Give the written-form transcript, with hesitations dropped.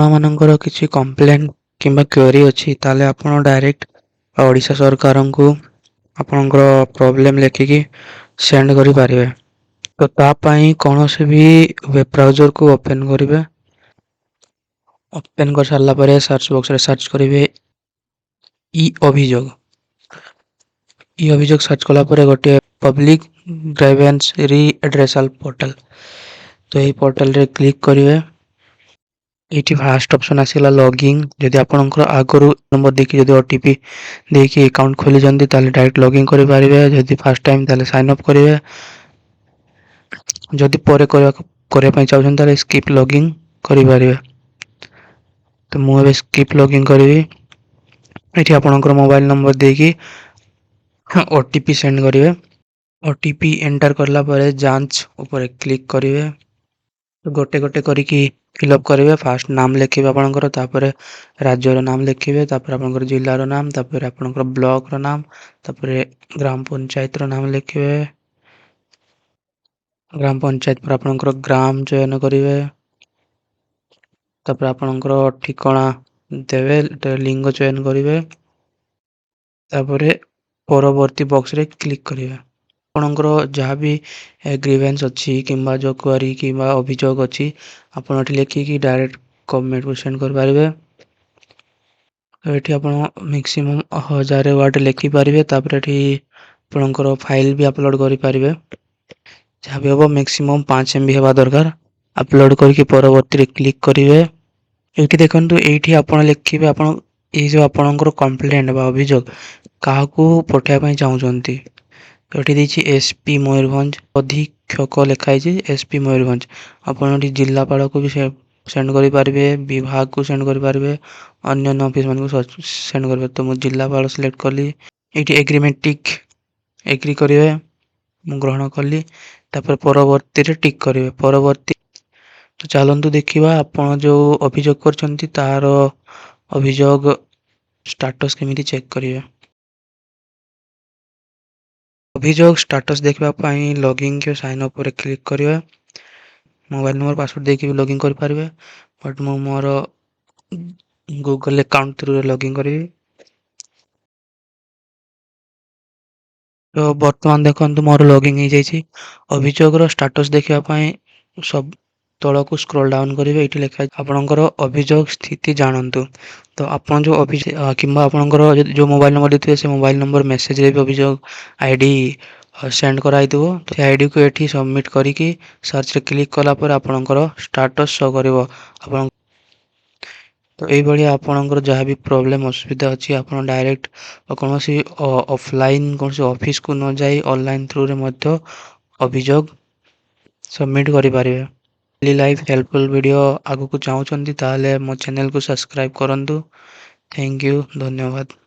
ଆପଣମାନଙ୍କର କିଛି କମ୍ପ୍ଲେନ୍ କିମ୍ବା କ୍ୱେରି ଅଛି ତାହେଲେ ଆପଣ ଡାଇରେକ୍ଟ ଓଡ଼ିଶା ସରକାରଙ୍କୁ ଆପଣଙ୍କର ପ୍ରୋବ୍ଲେମ୍ ଲେଖିକି ସେଣ୍ଡ କରିପାରିବେ। ତ ତା ପାଇଁ କୌଣସି ବି ୱେବ୍ ବ୍ରାଉଜରକୁ ଓପେନ୍ କରିବେ। ଓପେନ୍ କରିସାରିଲା ପରେ ସର୍ଚ୍ଚ ବକ୍ସରେ ସର୍ଚ୍ଚ କରିବେ ଇ-ଅଭିଯୋଗ। ଇ-ଅଭିଯୋଗ ସର୍ଚ୍ଚ କଲା ପରେ ଗୋଟିଏ ପବ୍ଲିକ୍ ଗ୍ରାଇଭେନ୍ସ ରି-ଆଡ୍ରେସାଲ ପୋର୍ଟାଲ। ତ ଏହି ପୋର୍ଟାଲରେ କ୍ଲିକ୍ କରିବେ। ଏଇଠି ଫାଷ୍ଟ ଅପସନ୍ ଆସିଲା ଲଗଇନ୍। ଯଦି ଆପଣଙ୍କର ଆଗରୁ ନମ୍ବର ଦେଇକି ଯଦି OTP ଦେଇକି ଆକାଉଣ୍ଟ ଖୋଲିଛନ୍ତି ତାହେଲେ ଡାଇରେକ୍ଟ ଲଗଇନ୍ କରିପାରିବେ। ଯଦି ଫାଷ୍ଟ ଟାଇମ୍ ତାହେଲେ ସାଇନ୍ ଅପ୍ କରିବେ। ଯଦି ପରେ କରିବା ପାଇଁ ଚାହୁଁଛନ୍ତି ତାହେଲେ ସ୍କିପ୍ ଲଗଇନ୍ କରିପାରିବେ। ତ ମୁଁ ଏବେ ସ୍କିପ୍ ଲଗଇନ୍ କରିବି। ଏଠି ଆପଣଙ୍କର ମୋବାଇଲ ନମ୍ବର ଦେଇକି OTP ସେଣ୍ଡ କରିବେ। OTP ଏଣ୍ଟର କଲା ପରେ ଯାଞ୍ଚ ଉପରେ କ୍ଲିକ୍ କରିବେ। ଗୋଟେ ଗୋଟେ କରିକି ଫିଲ୍ଅପ୍ କରିବେ। ଫାଷ୍ଟ ନାମ ଲେଖିବେ ଆପଣଙ୍କର, ତାପରେ ରାଜ୍ୟର ନାମ ଲେଖିବେ, ତାପରେ ଆପଣଙ୍କର ଜିଲ୍ଲାର ନାମ, ତାପରେ ଆପଣଙ୍କର ବ୍ଲକର ନାମ, ତାପରେ ଗ୍ରାମ ପଞ୍ଚାୟତର ନାମ ଲେଖିବେ। ଗ୍ରାମ ପଞ୍ଚାୟତ ପରେ ଆପଣଙ୍କର ଗ୍ରାମ ଚୟନ କରିବେ। ତାପରେ ଆପଣଙ୍କର ଠିକଣା ଦେବେ, ଲିଙ୍ଗ ଚୟନ କରିବେ। ତାପରେ ପରବର୍ତ୍ତୀ ବକ୍ସରେ କ୍ଲିକ୍ କରିବେ। ଆପଣଙ୍କର ଯାହା ବି ଗ୍ରିଭେନ୍ସ ଅଛି କିମ୍ବା ଯେଉଁ କ୍ୱେରି କିମ୍ବା ଅଭିଯୋଗ ଅଛି ଆପଣ ଏଠି ଲେଖିକି ଡାଇରେକ୍ଟ ଗଭର୍ଣ୍ଣମେଣ୍ଟକୁ ସେଣ୍ଡ କରିପାରିବେ। ଏଠି ଆପଣ ମ୍ୟାକ୍ସିମମ୍ 1000 ୱାର୍ଡ ଲେଖିପାରିବେ। ତାପରେ ଏଠି ଆପଣଙ୍କର ଫାଇଲ୍ ବି ଅପଲୋଡ଼ କରିପାରିବେ। ଯାହା ବି ହେବ ମ୍ୟାକ୍ସିମମ୍ 5 MB ହେବା ଦରକାର। ଅପଲୋଡ଼ କରିକି ପରବର୍ତ୍ତୀରେ କ୍ଲିକ୍ କରିବେ। ଏଇଠି ଦେଖନ୍ତୁ, ଏଇଠି ଆପଣ ଲେଖିବେ ଆପଣ ଏଇ ଯେଉଁ ଆପଣଙ୍କର କମ୍ପ୍ଲେଣ୍ଟ ବା ଅଭିଯୋଗ କାହାକୁ ପଠାଇବା ପାଇଁ ଚାହୁଁଛନ୍ତି। ଏଠି ଦେଇଛି SP ମୟୂରଭଞ୍ଜ, ଅଧୀକ୍ଷକ ଲେଖା ହେଇଛି SP ମୟୂରଭଞ୍ଜ। ଆପଣ ଏଠି ଜିଲ୍ଲାପାଳକୁ ବି ସେଣ୍ଡ କରିପାରିବେ, ବିଭାଗକୁ ସେଣ୍ଡ କରିପାରିବେ, ଅନ୍ୟାନ୍ୟ ଅଫିସମାନଙ୍କୁ ସେଣ୍ଡ କରିପାରିବେ। ତ ମୁଁ ଜିଲ୍ଲାପାଳ ସିଲେକ୍ଟ କଲି। ଏଇଠି ଏଗ୍ରିମେଣ୍ଟ ଟିକ୍ ଏଗ୍ରି କରିବେ। ମୁଁ ଗ୍ରହଣ କଲି। ତାପରେ ପରବର୍ତ୍ତୀରେ ଟିକ୍ କରିବେ। ପରବର୍ତ୍ତୀ ତ ଚାଲନ୍ତୁ ଦେଖିବା ଆପଣ ଯେଉଁ ଅଭିଯୋଗ କରିଛନ୍ତି ତାହାର ଅଭିଯୋଗ ଷ୍ଟାଟସ୍ କେମିତି ଚେକ୍ କରିବେ। ଅଭିଯୋଗ ଷ୍ଟାଟସ୍ ଦେଖିବା ପାଇଁ ଲଗଇନ୍ କି ସାଇନ୍ ଅପ୍ ଉପରେ କ୍ଲିକ୍ କରିବେ। ମୋବାଇଲ ନମ୍ବର ପାସୱାର୍ଡ଼ ଦେଇକି ବି ଲଗଇନ୍ କରିପାରିବେ, ବଟ୍ ମୁଁ ମୋର ଗୁଗଲ ଆକାଉଣ୍ଟ ଥ୍ରୁରେ ଲଗଇନ୍ କରିବି। ତ ବର୍ତ୍ତମାନ ଦେଖନ୍ତୁ ମୋର ଲଗଇନ୍ ହେଇଯାଇଛି। ଅଭିଯୋଗର ଷ୍ଟାଟସ୍ ଦେଖିବା ପାଇଁ ସବୁ ତଳକୁ ସ୍କ୍ରୋଲ ଡାଉନ୍ କରିବେ। ଏଇଠି ଲେଖା ଆପଣଙ୍କର ଅଭିଯୋଗ ସ୍ଥିତି ଜାଣନ୍ତୁ। ତ ଆପଣ ଯେଉଁ କିମ୍ବା ଆପଣଙ୍କର ଯେଉଁ ମୋବାଇଲ ନମ୍ବର ଦେଇଥିବେ ସେ ମୋବାଇଲ ନମ୍ବର ମେସେଜରେ ବି ଅଭିଯୋଗ ID ସେଣ୍ଡ କରାହେଇଥିବ। ସେ ଆଇଡ଼ିକୁ ଏଠି ସବମିଟ୍ କରିକି ସର୍ଚ୍ଚରେ କ୍ଲିକ୍ କଲା ପରେ ଆପଣଙ୍କର ଷ୍ଟାଟସ୍ ଶୋ କରିବ। ତ ଏଇଭଳି ଆପଣଙ୍କର ଯାହା ବି ପ୍ରୋବ୍ଲେମ୍ ଅସୁବିଧା ଅଛି ଆପଣ ଡାଇରେକ୍ଟ କୌଣସି ଅଫଲାଇନ୍ କୌଣସି ଅଫିସକୁ ନ ଯାଇ ଅନଲାଇନ୍ ଥ୍ରୁରେ ମଧ୍ୟ ଅଭିଯୋଗ ସବମିଟ୍ କରିପାରିବେ। ଡେଲି ଲାଇଫ୍ ହେଲ୍ପଫୁଲ୍ ଭିଡ଼ିଓ ଆଗକୁ ଚାହୁଁଛନ୍ତି ତାହେଲେ ମୋ ଚ୍ୟାନେଲକୁ ସବସ୍କ୍ରାଇବ୍ କରନ୍ତୁ। ଥ୍ୟାଙ୍କ ୟୁ, ଧନ୍ୟବାଦ।